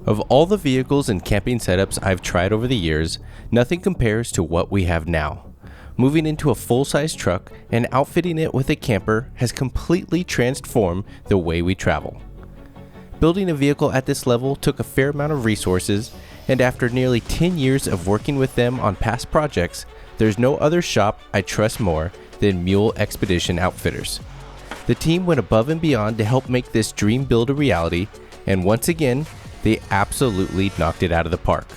Of all the vehicles and camping setups I've tried over the years, nothing compares to what we have now. Moving into a full-size truck and outfitting it with a camper has completely transformed the way we travel. Building a vehicle at this level took a fair amount of resources, and after nearly 10 years of working with them on past projects, there's no other shop I trust more than Mule Expedition Outfitters. The team went above and beyond to help make this dream build a reality, and once again, they absolutely knocked it out of the park.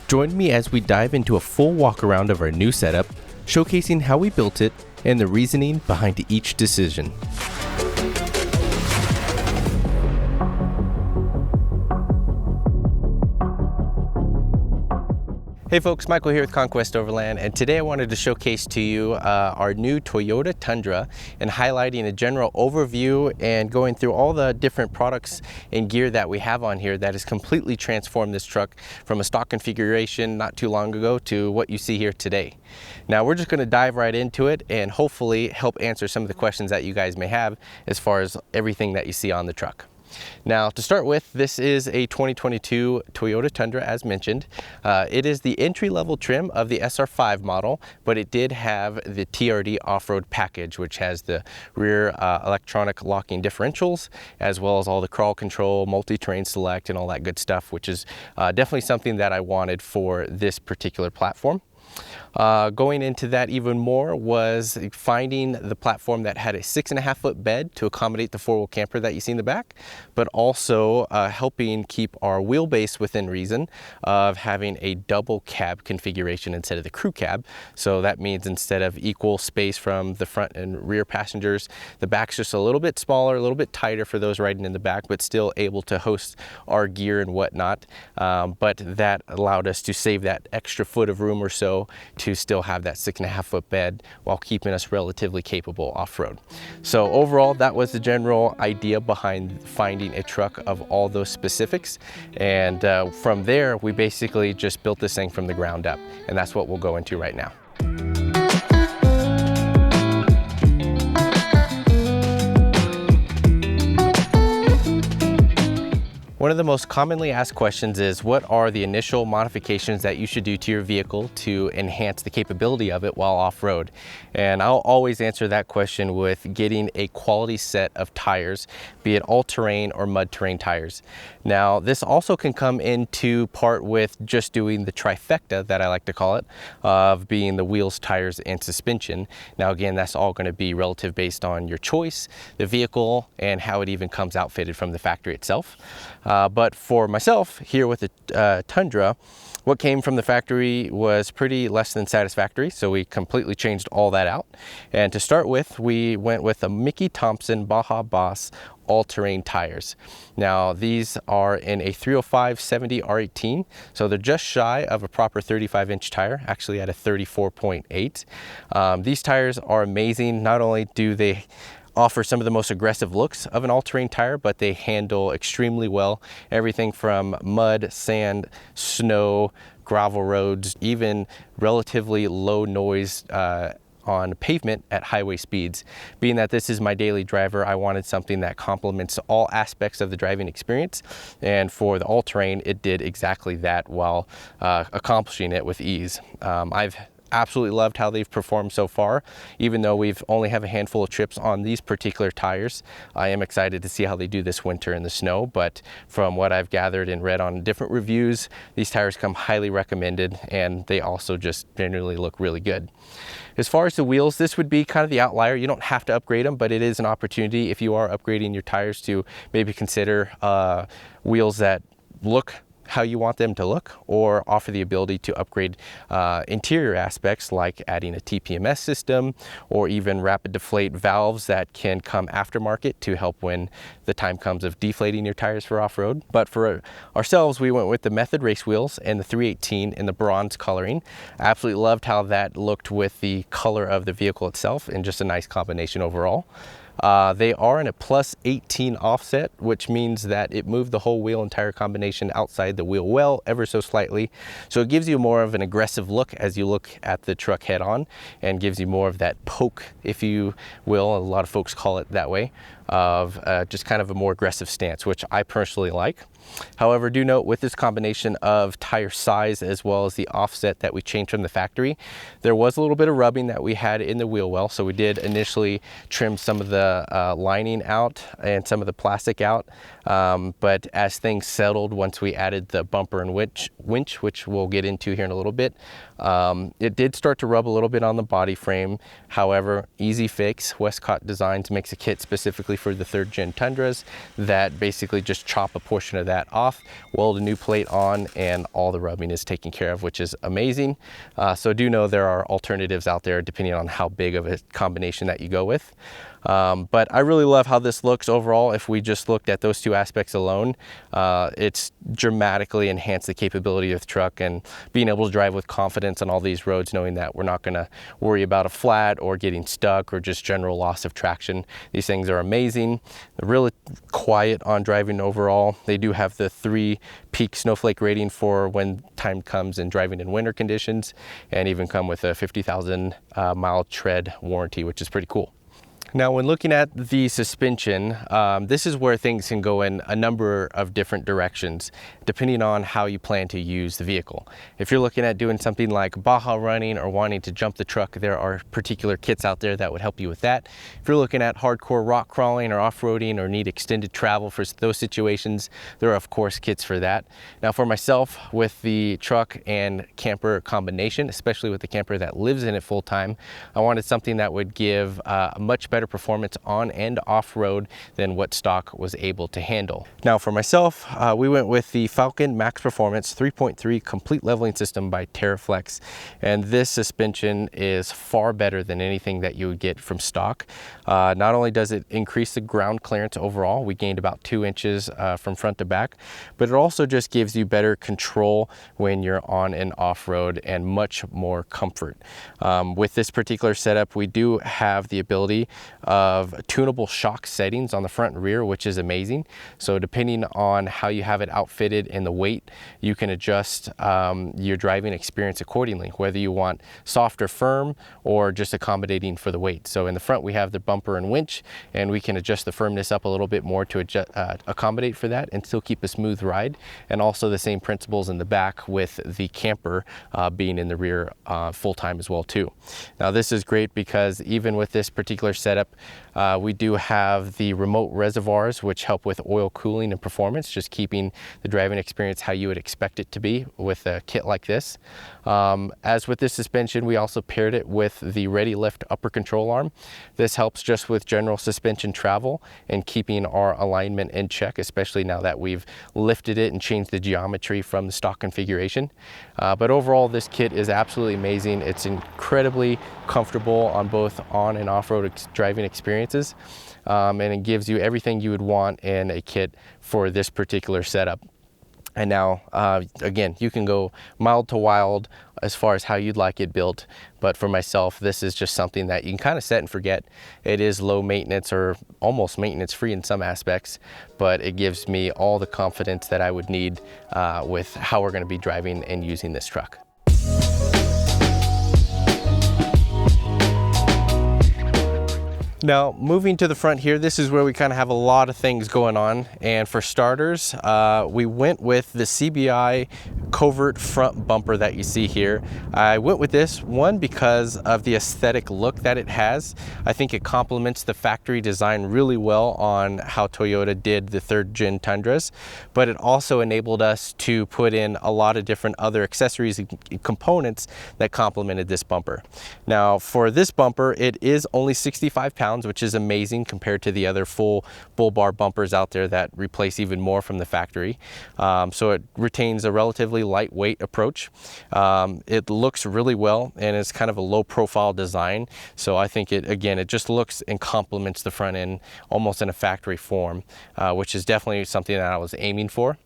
Join me as we dive into a full walk around of our new setup, showcasing how we built it and the reasoning behind each decision. Hey folks, Michael here with Conquest Overland, and today I wanted to showcase to you our new Toyota Tundra and highlighting a general overview and going through all the different products and gear that we have on here that has completely transformed this truck from a stock configuration not too long ago to what you see here today. Now we're just going to dive right into it and hopefully help answer some of the questions that you guys may have as far as everything that you see on the truck. Now, to start with, this is a 2022 Toyota Tundra, as mentioned. It is the entry-level trim of the SR5 model, but it did have the TRD off-road package, which has the rear electronic locking differentials, as well as all the crawl control, multi-terrain select, and all that good stuff, which is definitely something that I wanted for this particular platform. Going into that even more was finding the platform that had a 6.5-foot bed to accommodate the four-wheel camper that you see in the back, but also helping keep our wheelbase within reason of having a double cab configuration instead of the crew cab. So that means instead of equal space from the front and rear passengers, the back's just a little bit smaller, a little bit tighter for those riding in the back, but still able to host our gear and whatnot. But that allowed us to save that extra foot of room or so to still have that 6.5-foot bed while keeping us relatively capable off-road. So overall, that was the general idea behind finding a truck of all those specifics. And from there, we basically just built this thing from the ground up. And that's what we'll go into right now. One of the most commonly asked questions is, what are the initial modifications that you should do to your vehicle to enhance the capability of it while off-road? And I'll always answer that question with getting a quality set of tires, be it all-terrain or mud-terrain tires. Now, this also can come into part with just doing the trifecta, that I like to call it, of being the wheels, tires, and suspension. Now, again, that's all going to be relative based on your choice, the vehicle, and how it even comes outfitted from the factory itself. But for myself, here with the Tundra, what came from the factory was pretty less than satisfactory, so we completely changed all that out. And to start with, we went with a Mickey Thompson Baja Boss all-terrain tires. Now, these are in a 305/70 R18, so they're just shy of a proper 35-inch tire, actually at a 34.8. These tires are amazing. Not only do they offer some of the most aggressive looks of an all-terrain tire, but they handle extremely well everything from mud, sand, snow, gravel roads, even relatively low noise on pavement at highway speeds. Being that this is my daily driver, I wanted something that complements all aspects of the driving experience, and for the all-terrain, it did exactly that while accomplishing it with ease. I've absolutely loved how they've performed so far. Even though we've only have a handful of trips on these particular tires, I am excited to see how they do this winter in the snow. But from what I've gathered and read on different reviews, these tires come highly recommended, and they also just generally look really good. As far as the wheels, this would be kind of the outlier. You don't have to upgrade them, but it is an opportunity if you are upgrading your tires to maybe consider wheels that look how you want them to look, or offer the ability to upgrade interior aspects like adding a TPMS system or even rapid deflate valves that can come aftermarket to help when the time comes of deflating your tires for off-road. But for ourselves, we went with the Method race wheels and the 318 in the bronze coloring. I absolutely loved how that looked with the color of the vehicle itself, and just a nice combination overall. They are in a +18 offset, which means that it moved the whole wheel and tire combination outside the wheel well ever so slightly. So it gives you more of an aggressive look as you look at the truck head on, and gives you more of that poke, if you will. A lot of folks call it that way. of just kind of a more aggressive stance, which I personally like. However, do note with this combination of tire size as well as the offset that we changed from the factory, there was a little bit of rubbing that we had in the wheel well. So we did initially trim some of the lining out and some of the plastic out. But as things settled, once we added the bumper and winch, which we'll get into here in a little bit, it did start to rub a little bit on the body frame. However, easy fix. Westcott Designs makes a kit specifically for the 3rd gen Tundras that basically just chop a portion of that off, weld a new plate on, and all the rubbing is taken care of, which is amazing. So do know there are alternatives out there depending on how big of a combination that you go with. But I really love how this looks overall. If we just looked at those two aspects alone, it's dramatically enhanced the capability of the truck and being able to drive with confidence on all these roads, knowing that we're not going to worry about a flat or getting stuck or just general loss of traction. These things are amazing. They're really quiet on driving overall. They do have the 3 peak snowflake rating for when time comes and driving in winter conditions, and even come with a 50,000 mile tread warranty, which is pretty cool. Now, when looking at the suspension, this is where things can go in a number of different directions, depending on how you plan to use the vehicle. If you're looking at doing something like Baja running or wanting to jump the truck, there are particular kits out there that would help you with that. If you're looking at hardcore rock crawling or off-roading or need extended travel for those situations, there are of course kits for that. Now, for myself, with the truck and camper combination, especially with the camper that lives in it full time, I wanted something that would give a much better performance on and off-road than what stock was able to handle. Now, for myself, we went with the Falcon Max Performance 3.3 complete leveling system by TerraFlex, and this suspension is far better than anything that you would get from stock. Not only does it increase the ground clearance overall, we gained about 2 inches from front to back, but it also just gives you better control when you're on and off-road and much more comfort. With this particular setup, we do have the ability of tunable shock settings on the front and rear, which is amazing. So depending on how you have it outfitted and the weight, you can adjust your driving experience accordingly, whether you want soft or firm or just accommodating for the weight. So in the front, we have the bumper and winch, and we can adjust the firmness up a little bit more to accommodate for that and still keep a smooth ride. And also the same principles in the back with the camper being in the rear full time as well too. Now, this is great because even with this particular setup, we do have the remote reservoirs, which help with oil cooling and performance, just keeping the driving experience how you would expect it to be with a kit like this. As with this suspension, we also paired it with the Ready Lift upper control arm. This helps just with general suspension travel and keeping our alignment in check, especially now that we've lifted it and changed the geometry from the stock configuration. But overall, this kit is absolutely amazing. It's incredibly comfortable on both on and off-road driving experiences, and it gives you everything you would want in a kit for this particular setup. And now, again, you can go mild to wild as far as how you'd like it built. But for myself, this is just something that you can kind of set and forget. It is low maintenance or almost maintenance free in some aspects, but it gives me all the confidence that I would need with how we're going to be driving and using this truck. Now, moving to the front here, this is where we kind of have a lot of things going on. And for starters, we went with the CBI covert front bumper that you see here. I went with this one because of the aesthetic look that it has. I think it complements the factory design really well on how Toyota did the 3rd gen Tundras, but it also enabled us to put in a lot of different other accessories and components that complemented this bumper. Now, for this bumper, it is only 65 pounds, which is amazing compared to the other full bull bar bumpers out there that replace even more from the factory. So it retains a relatively lightweight approach. It looks really well, and it's kind of a low profile design. So I think it just looks and complements the front end almost in a factory form, which is definitely something that I was aiming for.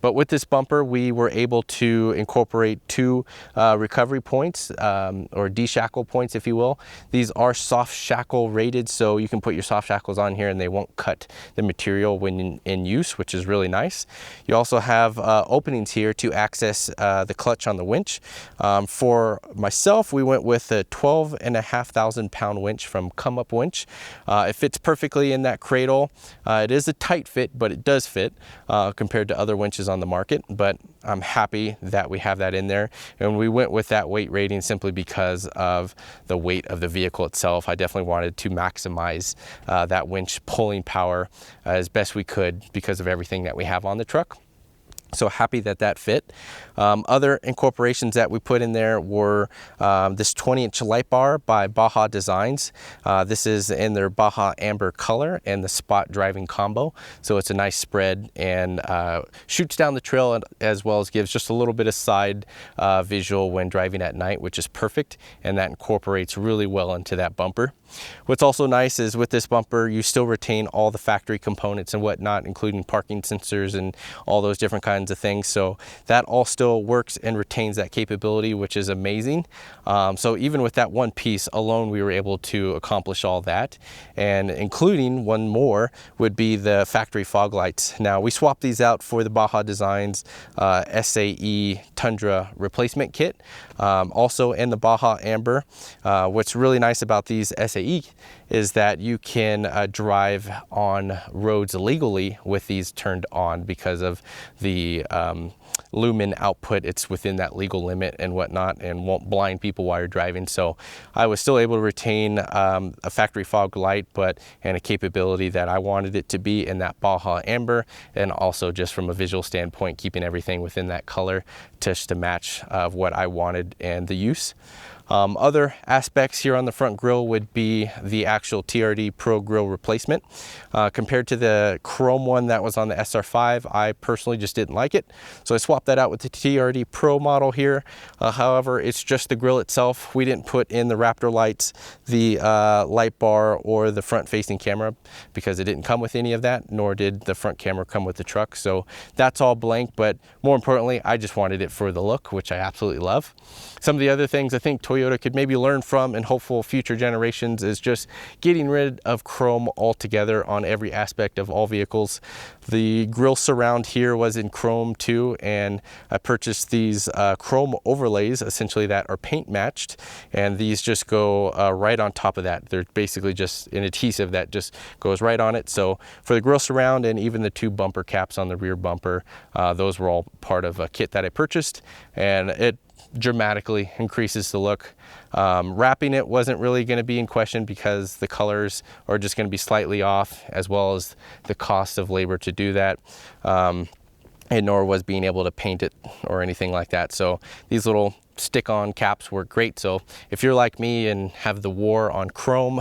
But with this bumper, we were able to incorporate two recovery points, or de-shackle points, if you will. These are soft shackle rated, so you can put your soft shackles on here and they won't cut the material when in use, which is really nice. You also have openings here to access the clutch on the winch. For myself, we went with a 12,500 pound winch from Come Up Winch. It fits perfectly in that cradle. It is a tight fit, but it does fit compared to other winches on the market, but I'm happy that we have that in there. And we went with that weight rating simply because of the weight of the vehicle itself. I definitely wanted to maximize that winch pulling power as best we could because of everything that we have on the truck. So happy that that fit. Other incorporations that we put in there were this 20-inch light bar by Baja Designs. This is in their Baja Amber color and the spot driving combo. So it's a nice spread and shoots down the trail as well as gives just a little bit of side visual when driving at night, which is perfect. And that incorporates really well into that bumper. What's also nice is with this bumper, you still retain all the factory components and whatnot, including parking sensors and all those different kinds of things. So that all still works and retains that capability, which is amazing. So even with that one piece alone, we were able to accomplish all that. And including one more would be the factory fog lights. Now we swapped these out for the Baja Designs SAE Tundra replacement kit, also in the Baja Amber. What's really nice about these SAE is that you can drive on roads legally with these turned on because of the lumen output. It's within that legal limit and whatnot, and won't blind people while you're driving. So I was still able to retain a factory fog light, and a capability that I wanted it to be in that Baja Amber, and also just from a visual standpoint, keeping everything within that color just to match what I wanted and the use. Other aspects here on the front grille would be the actual TRD Pro grille replacement. Compared to the chrome one that was on the SR5, I personally just didn't like it. So I swapped that out with the TRD Pro model here. However, it's just the grille itself. We didn't put in the Raptor lights, the light bar, or the front facing camera because it didn't come with any of that, nor did the front camera come with the truck. So that's all blank, but more importantly, I just wanted it for the look, which I absolutely love. Some of the other things I think Toyota could maybe learn from and hopeful future generations is just getting rid of chrome altogether on every aspect of all vehicles. The grille surround here was in chrome too, and I purchased these chrome overlays essentially that are paint matched, and these just go right on top of that. They're basically just an adhesive that just goes right on it. So for the grille surround and even the two bumper caps on the rear bumper, those were all part of a kit that I purchased, and it dramatically increases the look. Wrapping it wasn't really going to be in question because the colors are just going to be slightly off, as well as the cost of labor to do that. And nor was being able to paint it or anything like that. So these little stick-on caps work great. So if you're like me and have the war on chrome,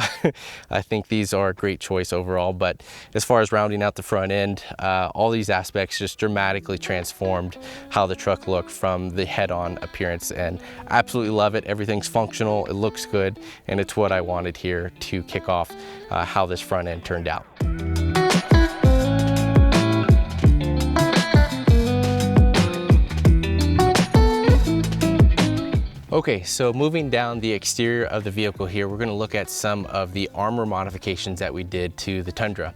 I think these are a great choice overall. But as far as rounding out the front end, all these aspects just dramatically transformed how the truck looked from the head-on appearance, and absolutely love it. Everything's functional, it looks good, and it's what I wanted here to kick off how this front end turned out. Okay, so moving down the exterior of the vehicle here, we're going to look at some of the armor modifications that we did to the Tundra.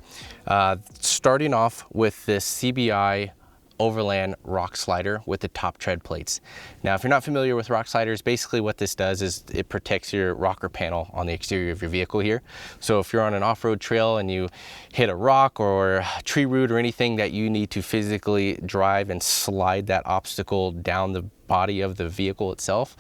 Starting off with this CBI Overland rock slider with the top tread plates. Now, if you're not familiar with rock sliders, basically what this does is it protects your rocker panel on the exterior of your vehicle here. So if you're on an off-road trail and you hit a rock or a tree root or anything that you need to physically drive and slide that obstacle down the body of the vehicle itself,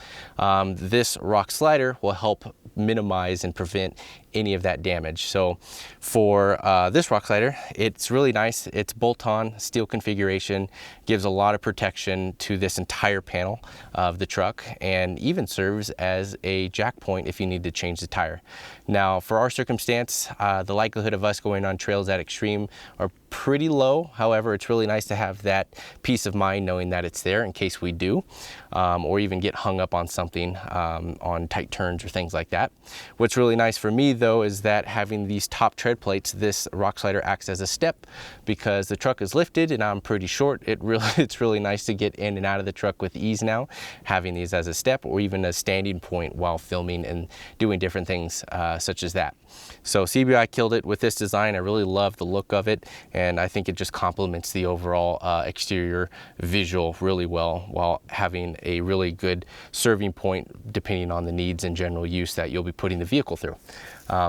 this rock slider will help minimize and prevent any of that damage. So for this rock slider, it's really nice. It's bolt-on steel configuration, gives a lot of protection to this entire panel of the truck, and even serves as a jack point if you need to change the tire. Now, for our circumstance, the likelihood of us going on trails that extreme are pretty low. However, it's really nice to have that peace of mind knowing that it's there in case we do, or even get hung up on something, on tight turns or things like that. What's really nice for me though is that having these top tread plates, this rock slider acts as a step because the truck is lifted and I'm pretty short. It's really nice to get in and out of the truck with ease now, having these as a step or even a standing point while filming and doing different things such as that. So CBI killed it with this design. I really love the look of it, and I think it just complements the overall exterior visual really well while having a really good serving point depending on the needs and general use that you'll be putting the vehicle through.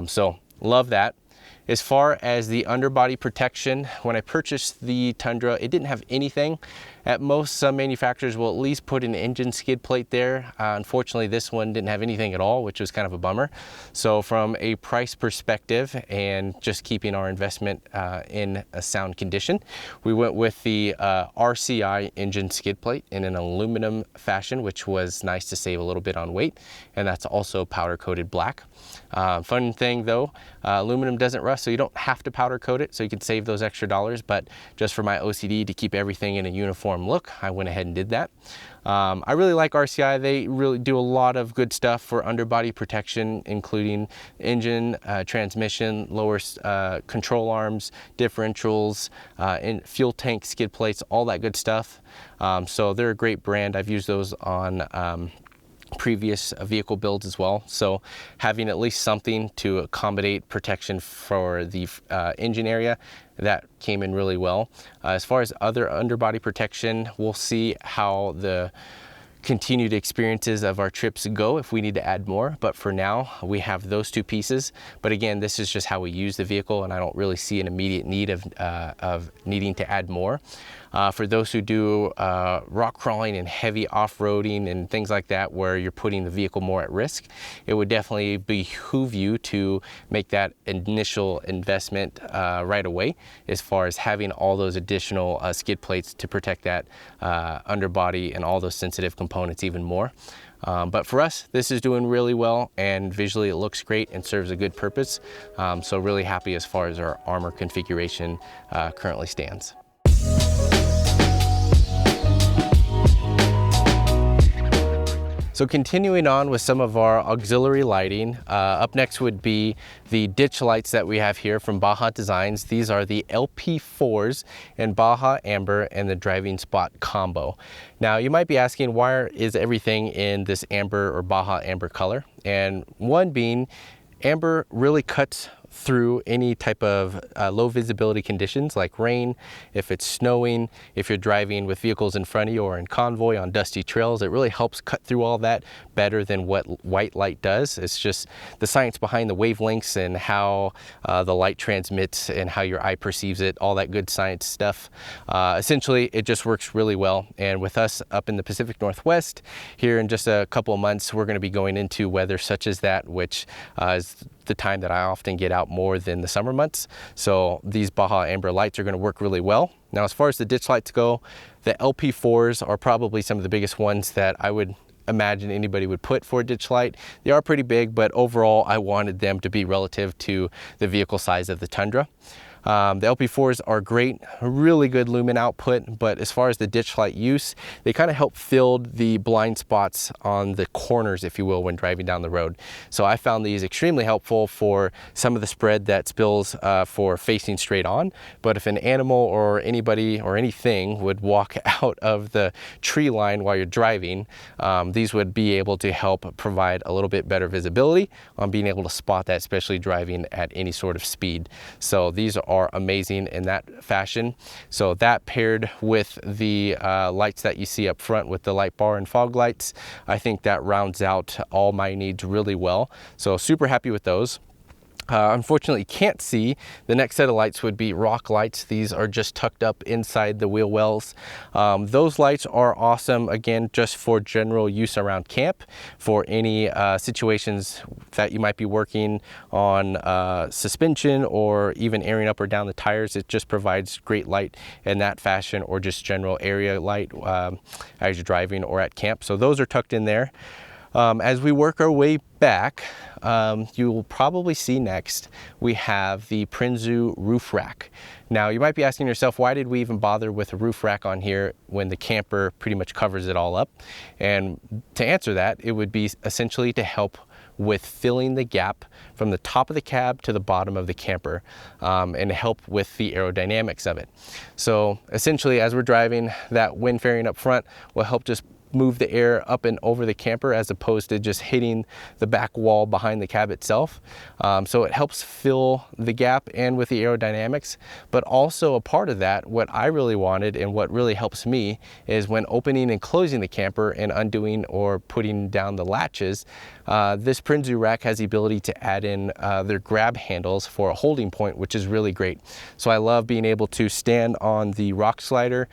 So love that. As far as the underbody protection, when I purchased the Tundra, it didn't have anything. At most, some manufacturers will at least put an engine skid plate there. Unfortunately, this one didn't have anything at all, which was kind of a bummer. So from a price perspective and just keeping our investment in a sound condition, we went with the RCI engine skid plate in an aluminum fashion, which was nice to save a little bit on weight. And that's also powder coated black. Fun thing though, aluminum doesn't rust, so you don't have to powder coat it, so you can save those extra dollars. But just for my OCD to keep everything in a uniform look, I went ahead and did that. I really like RCI. They really do a lot of good stuff for underbody protection, including engine, transmission, lower control arms, differentials, and fuel tank skid plates, all that good stuff. So they're a great brand. I've used those on previous vehicle builds as well. So having at least something to accommodate protection for the engine area, that came in really well. As far as other underbody protection, we'll see how the continued experiences of our trips go if we need to add more, but for now we have those two pieces. But again, this is just how we use the vehicle, and I don't really see an immediate need of needing to add more. For those who do rock crawling and heavy off-roading and things like that where you're putting the vehicle more at risk, it would definitely behoove you to make that initial investment right away, as far as having all those additional skid plates to protect that underbody and all those sensitive components even more. But for us, this is doing really well, and visually it looks great and serves a good purpose. So really happy as far as our armor configuration currently stands. So continuing on with some of our auxiliary lighting, up next would be the ditch lights that we have here from Baja Designs. These are the LP4s in Baja Amber and the Driving Spot combo. Now you might be asking, why is everything in this amber or Baja Amber color? And one being, amber really cuts through any type of low visibility conditions like rain, if it's snowing, if you're driving with vehicles in front of you or in convoy on dusty trails. It really helps cut through all that better than what white light does. It's just the science behind the wavelengths and how the light transmits and how your eye perceives it, all that good science stuff. Essentially, it just works really well. And with us up in the Pacific Northwest, here in just a couple of months, we're going to be going into weather such as that, which is the time that I often get out more than the summer months. So these Baja Amber lights are going to work really well. Now, as far as the ditch lights go, the LP4s are probably some of the biggest ones that I would imagine anybody would put for a ditch light. They are pretty big, but overall I wanted them to be relative to the vehicle size of the Tundra. The LP4s are great, really good lumen output, but as far as the ditch light use, they kind of help fill the blind spots on the corners, if you will, when driving down the road. So I found these extremely helpful for some of the spread that spills for facing straight on. But if an animal or anybody or anything would walk out of the tree line while you're driving, these would be able to help provide a little bit better visibility on being able to spot that, especially driving at any sort of speed. So these are amazing in that fashion. So that paired with the lights that you see up front with the light bar and fog lights, I think that rounds out all my needs really well. So super happy with those. Unfortunately, you can't see. The next set of lights would be rock lights. These are just tucked up inside the wheel wells. Those lights are awesome, again, just for general use around camp, for any situations that you might be working on suspension or even airing up or down the tires. It just provides great light in that fashion, or just general area light as you're driving or at camp. So those are tucked in there. As we work our way back, you will probably see next we have the Prinsu roof rack. Now you might be asking yourself, why did we even bother with a roof rack on here when the camper pretty much covers it all up? And to answer that, it would be essentially to help with filling the gap from the top of the cab to the bottom of the camper, and help with the aerodynamics of it. So essentially, as we're driving, that wind fairing up front will help just move the air up and over the camper as opposed to just hitting the back wall behind the cab itself. So it helps fill the gap and with the aerodynamics, but also a part of that, what I really wanted and what really helps me is when opening and closing the camper and undoing or putting down the latches, this Prinsu rack has the ability to add in their grab handles for a holding point, which is really great. So I love being able to stand on the rock slider,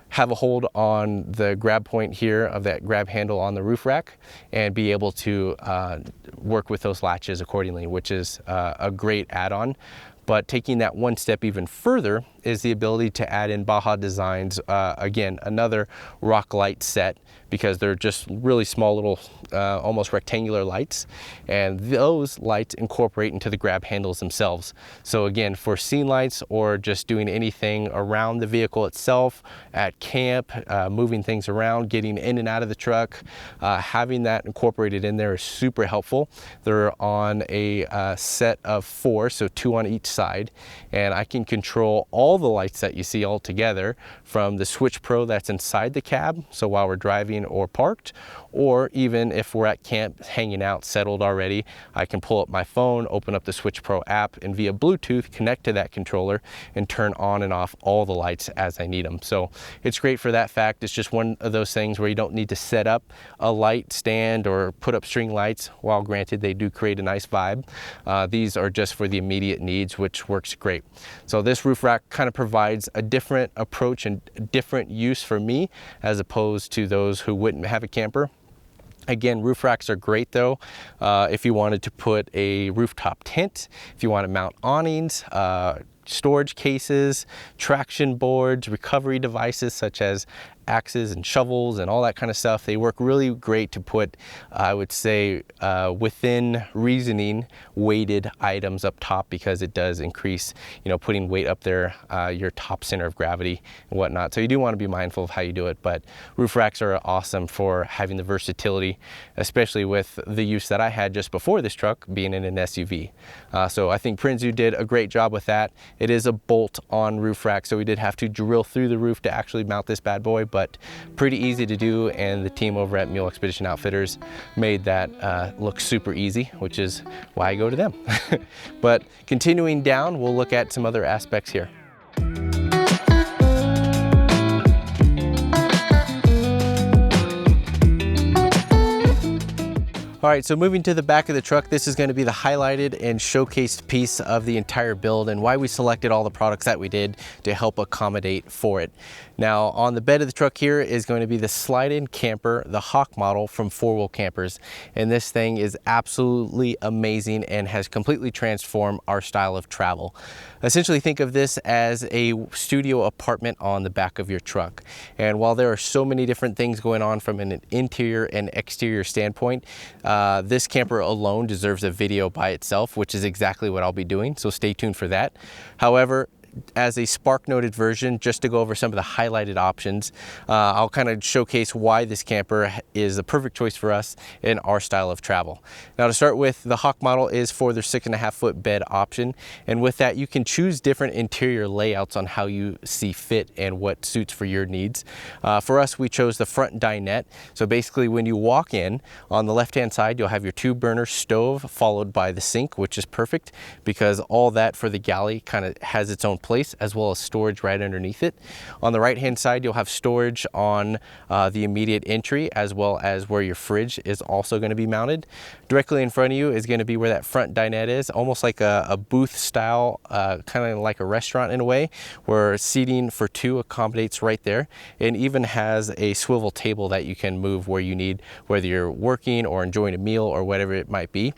have a hold on the grab point here of that grab handle on the roof rack, and be able to work with those latches accordingly, which is a great add-on. But taking that one step even further is the ability to add in Baja Designs, again, another rock light set, because they're just really small little, almost rectangular lights. And those lights incorporate into the grab handles themselves. So again, for scene lights or just doing anything around the vehicle itself, at camp, moving things around, getting in and out of the truck, having that incorporated in there is super helpful. They're on a set of 4, so 2 on each side. And I can control all the lights that you see all together from the Switch Pro that's inside the cab, so while we're driving or parked, or even if we're at camp hanging out settled already, I can pull up my phone, open up the Switch Pro app, and via Bluetooth connect to that controller and turn on and off all the lights as I need them. So it's great for that fact. It's just one of those things where you don't need to set up a light stand or put up string lights. While granted, they do create a nice vibe, these are just for the immediate needs, which works great. So this roof rack kind of provides a different approach and different use for me as opposed to those who wouldn't have a camper. Again, roof racks are great though, if you wanted to put a rooftop tent, if you want to mount awnings, storage cases, traction boards, recovery devices such as axes and shovels and all that kind of stuff. They work really great to put, I would say, within reasoning weighted items up top, because it does increase, putting weight up there, your top center of gravity and whatnot. So you do want to be mindful of how you do it, but roof racks are awesome for having the versatility, especially with the use that I had just before this truck being in an SUV. So I think Prinsu did a great job with that. It is a bolt-on roof rack, so we did have to drill through the roof to actually mount this bad boy, but pretty easy to do, and the team over at Mule Expedition Outfitters made that look super easy, which is why I go to them. But continuing down, we'll look at some other aspects here. All right, so moving to the back of the truck, this is going to be the highlighted and showcased piece of the entire build and why we selected all the products that we did to help accommodate for it. Now, on the bed of the truck here is going to be the slide-in camper, the Hawk model from 4-Wheel Campers. And this thing is absolutely amazing and has completely transformed our style of travel. Essentially, think of this as a studio apartment on the back of your truck. And while there are so many different things going on from an interior and exterior standpoint, this camper alone deserves a video by itself, which is exactly what I'll be doing, so stay tuned for that. However, as a spark noted version, just to go over some of the highlighted options, I'll kind of showcase why this camper is the perfect choice for us in our style of travel. Now, to start with, the Hawk model is for their 6.5-foot bed option, and with that you can choose different interior layouts on how you see fit and what suits for your needs. For us, we chose the front dinette. So basically, when you walk in, on the left hand side you'll have your 2-burner stove followed by the sink, which is perfect because all that for the galley kind of has its own place, as well as storage right underneath it. On the right hand side, you'll have storage on the immediate entry, as well as where your fridge is also going to be mounted. Directly in front of you is going to be where that front dinette is, almost like a booth style, kind of like a restaurant in a way, where seating for 2 accommodates right there, and even has a swivel table that you can move where you need, whether you're working or enjoying a meal or whatever it might be.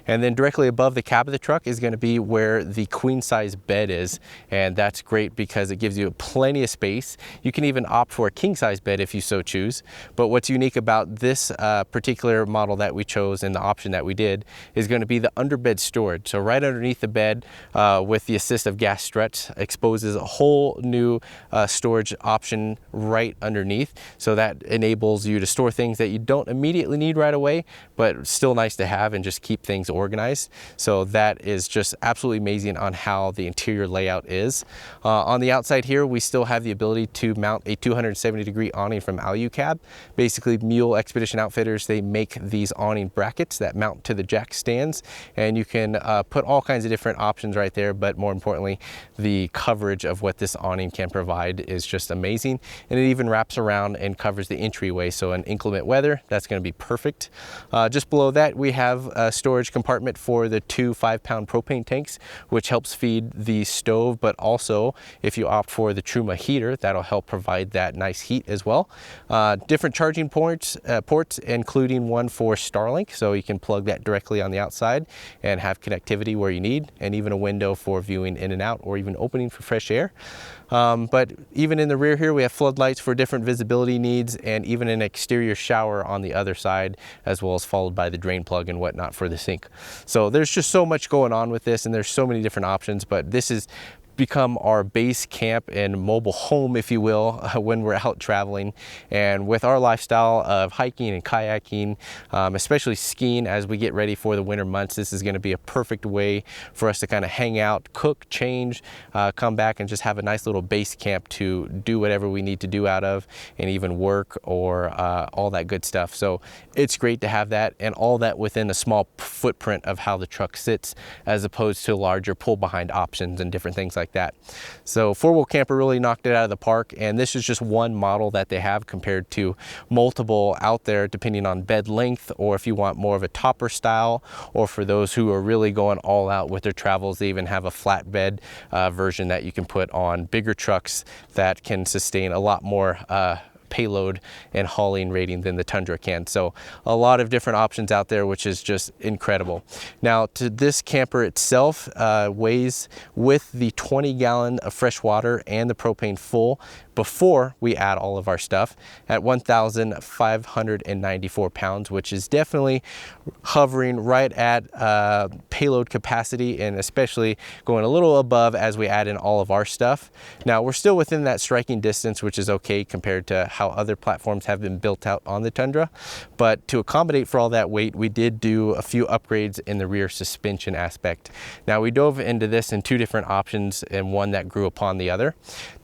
And then directly above the cab of the truck is going to be where the queen size bed is. and that's great because it gives you plenty of space. You can even opt for a king size bed if you so choose. But what's unique about this particular model that we chose and the option that we did is going to be the underbed storage. So right underneath the bed, with the assist of gas struts, exposes a whole new storage option right underneath. So that enables you to store things that you don't immediately need right away, but still nice to have and just keep things organized. So that is just absolutely amazing on how the interior layout is. On the outside here, we still have the ability to mount a 270-degree awning from Alucab. Basically, Mule Expedition Outfitters, they make these awning brackets that mount to the jack stands, and you can put all kinds of different options right there, but more importantly, the coverage of what this awning can provide is just amazing. And it even wraps around and covers the entryway, so in inclement weather, that's going to be perfect. Just below that, we have a storage compartment for the 2 5-pound propane tanks, which helps feed the stove, but also if you opt for the Truma heater, that'll help provide that nice heat as well. Different charging ports, including one for Starlink, so you can plug that directly on the outside and have connectivity where you need, and even a window for viewing in and out, or even opening for fresh air. But even in the rear here, we have floodlights for different visibility needs, and even an exterior shower on the other side, as well as followed by the drain plug and whatnot for the sink. So there's just so much going on with this, and there's so many different options, but this is become our base camp and mobile home, if you will, when we're out traveling. And with our lifestyle of hiking and kayaking, especially skiing as we get ready for the winter months, this is going to be a perfect way for us to kind of hang out, cook, change, come back and just have a nice little base camp to do whatever we need to do out of, and even work or all that good stuff. So it's great to have that, and all that within a small footprint of how the truck sits, as opposed to larger pull behind options and different things like that. So 4-wheel camper really knocked it out of the park, and this is just one model that they have compared to multiple out there, depending on bed length, or if you want more of a topper style, or for those who are really going all out with their travels, they even have a flatbed version that you can put on bigger trucks that can sustain a lot more payload and hauling rating than the Tundra can. So a lot of different options out there, which is just incredible. Now, to this camper itself, weighs with the 20-gallon of fresh water and the propane full before we add all of our stuff at 1,594 pounds, which is definitely hovering right at payload capacity, and especially going a little above as we add in all of our stuff. Now, we're still within that striking distance, which is okay compared to how other platforms have been built out on the Tundra. But to accommodate for all that weight, we did do a few upgrades in the rear suspension aspect. Now, we dove into this in 2 different options, and one that grew upon the other.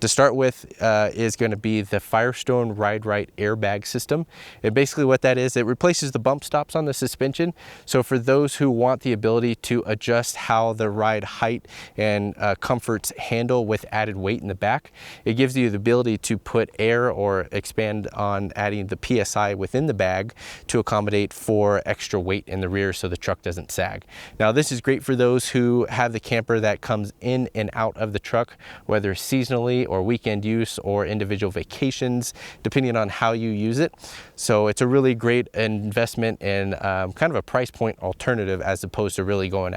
To start with is going to be the Firestone Ride Right airbag system. And basically what that is, it replaces the bump stops on the suspension. So for those who want the ability to adjust how the ride height and comforts handle with added weight in the back, it gives you the ability to put air or expand on adding the PSI within the bag to accommodate for extra weight in the rear so the truck doesn't sag. Now, this is great for those who have the camper that comes in and out of the truck, whether seasonally or weekend use or individual vacations, depending on how you use it. So it's a really great investment and kind of a price point alternative, as opposed to really going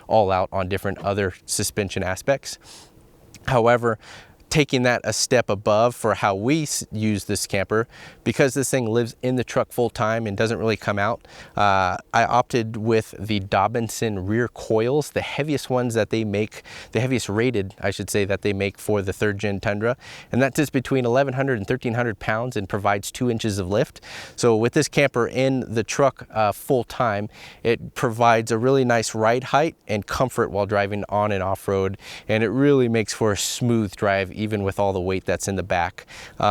all out on different other suspension aspects. However, taking that a step above for how we use this camper, because this thing lives in the truck full time and doesn't really come out, I opted with the Dobinson rear coils, the heaviest ones that they make, the heaviest rated, I should say, that they make for the 3rd gen Tundra. And that sits between 1,100 and 1,300 pounds and provides 2 inches of lift. So with this camper in the truck full time, it provides a really nice ride height and comfort while driving on and off road. And it really makes for a smooth drive, even with all the weight that's in the back.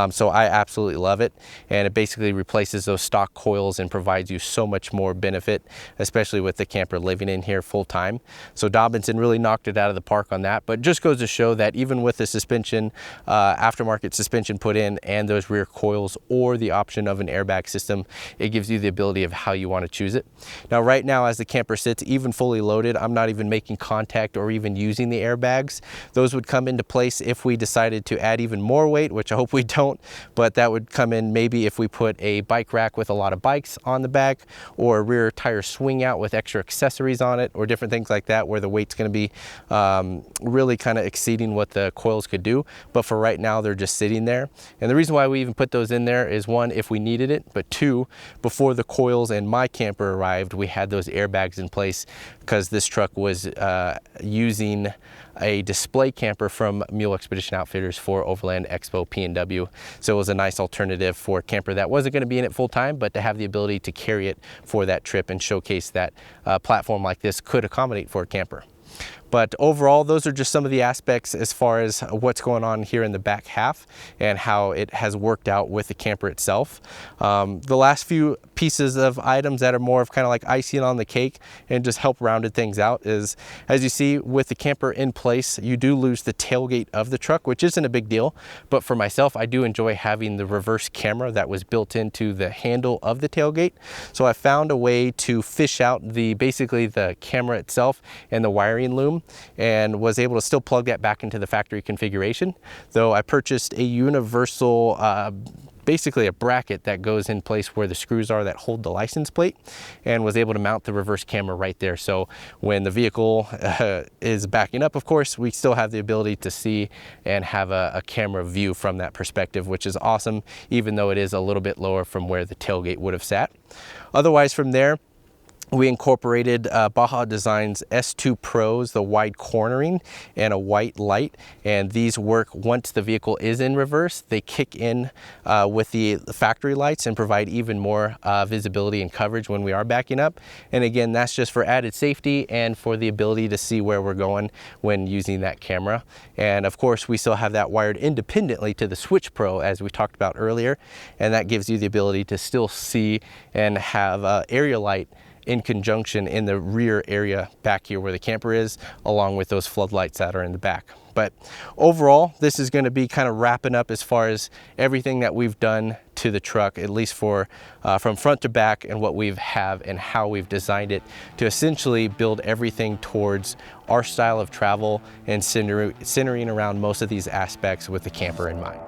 So I absolutely love it, and it basically replaces those stock coils and provides you so much more benefit, especially with the camper living in here full time. So Dobinson really knocked it out of the park on that, but just goes to show that even with the suspension, aftermarket suspension put in, and those rear coils, or the option of an airbag system, it gives you the ability of how you want to choose it. Now, right now, as the camper sits, even fully loaded, I'm not even making contact or even using the airbags. Those would come into place if we decide decided to add even more weight, which I hope we don't, but that would come in maybe if we put a bike rack with a lot of bikes on the back, or a rear tire swing out with extra accessories on it, or different things like that, where the weight's going to be really kind of exceeding what the coils could do. But for right now, they're just sitting there. And the reason why we even put those in there is, one, if we needed it, but two, before the coils and my camper arrived, we had those airbags in place because this truck was using a display camper from Mule Expedition Outfitters for Overland Expo P&W. So it was a nice alternative for a camper that wasn't going to be in it full time, but to have the ability to carry it for that trip and showcase that a platform like this could accommodate for a camper. But overall, those are just some of the aspects as far as what's going on here in the back half and how it has worked out with the camper itself. The last few pieces of items that are more of kind of like icing on the cake and just help rounded things out is, as you see with the camper in place, you do lose the tailgate of the truck, which isn't a big deal. But for myself, I do enjoy having the reverse camera that was built into the handle of the tailgate. So I found a way to fish out basically the camera itself and the wiring loom, and was able to still plug that back into the factory configuration. Though I purchased a universal, basically a bracket that goes in place where the screws are that hold the license plate, and was able to mount the reverse camera right there. So when the vehicle is backing up, of course, we still have the ability to see and have a camera view from that perspective, which is awesome, even though it is a little bit lower from where the tailgate would have sat. Otherwise, from there, we incorporated Baja Design's S2 Pros, the wide cornering and a white light, and these work once the vehicle is in reverse. They kick in with the factory lights and provide even more visibility and coverage when we are backing up. And again, that's just for added safety and for the ability to see where we're going when using that camera. And of course, we still have that wired independently to the Switch Pro, as we talked about earlier, and that gives you the ability to still see and have area light in conjunction in the rear area back here where the camper is, along with those floodlights that are in the back. But overall, this is going to be kind of wrapping up as far as everything that we've done to the truck, at least for from front to back, and what we've and how we've designed it to essentially build everything towards our style of travel and centering around most of these aspects with the camper in mind.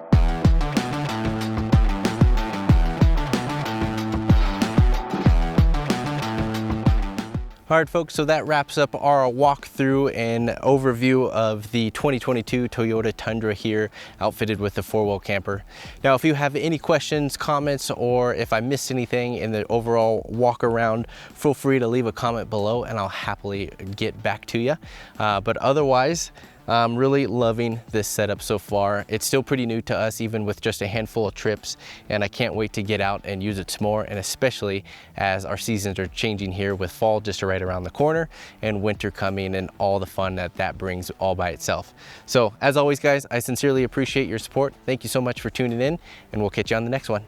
All right, folks, so that wraps up our walkthrough and overview of the 2022 Toyota Tundra here, outfitted with the four-wheel camper. Now, if you have any questions, comments, or if I missed anything in the overall walk around, feel free to leave a comment below and I'll happily get back to you. But otherwise, I'm really loving this setup so far. It's still pretty new to us, even with just a handful of trips, and I can't wait to get out and use it some more, and especially as our seasons are changing here with fall just right around the corner and winter coming and all the fun that brings all by itself. So as always, guys, I sincerely appreciate your support. Thank you so much for tuning in, and we'll catch you on the next one.